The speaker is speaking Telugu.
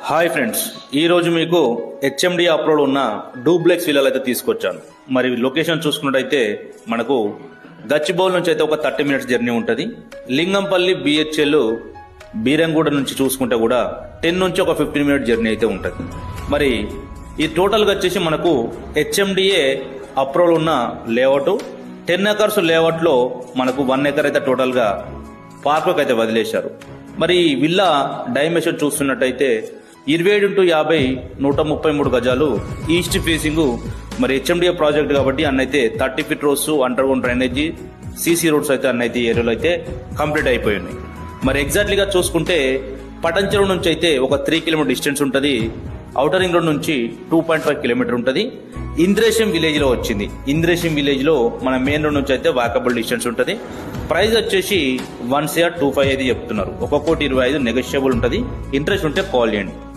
హాయ్ ఫ్రెండ్స్, ఈరోజు మీకు హెచ్ఎండి అప్లోడ్ ఉన్న డూప్లెక్స్ విల్లాలు అయితే తీసుకొచ్చాను. మరి లొకేషన్ చూసుకున్నట్టయితే మనకు గచ్చిబౌల్ నుంచి అయితే ఒక 30 మినిట్స్ జర్నీ ఉంటుంది. లింగంపల్లి బిహెచ్ఎల్ బీరంగూడ నుంచి చూసుకుంటే కూడా 10 నుంచి ఒక 15 మినిట్ జర్నీ అయితే ఉంటుంది. మరి ఈ టోటల్గా వచ్చేసి మనకు హెచ్ఎండిఏ అప్రోల్ ఉన్న లేఅవుట్ 10 ఎకర్స్ లేఅవుట్లో మనకు 1 ఎకర్ అయితే టోటల్గా పార్క్ అయితే వదిలేశారు. మరి ఈ విల్లా డైమెన్షన్ చూస్తున్నట్టయితే 27x50 133 గజాలు ఈస్ట్ ఫేసింగ్. మరి హెచ్ఎండిఏ ప్రాజెక్ట్ కాబట్టి అన్నైతే 30 feet roads, under ground drainage, CC roads అయితే అన్నైతే ఏరియాలో అయితే కంప్లీట్ అయిపోయి ఉన్నాయి. మరి ఎగ్జాక్ట్లీగా చూసుకుంటే పటంచెరువు నుంచి అయితే ఒక 3 కిలోమీటర్ డిస్టెన్స్ ఉంటుంది. ఔటర్ రింగ్ రోడ్ నుంచి 2.5 కిలోమీటర్ ఉంటుంది. ఇంద్రేశం విలేజ్ లో వచ్చింది. ఇంద్రేశం విలేజ్ లో మన మెయిన్ రోడ్ నుంచి అయితే వాకబుల్ డిస్టెన్స్ ఉంటుంది. ప్రైస్ వచ్చేసి 1,25 అయితే చెప్తున్నారు. 1,25,00,000 నెగోషియబుల్ ఉంటుంది. ఇంట్రెస్ట్ ఉంటే కాల్ చేయండి.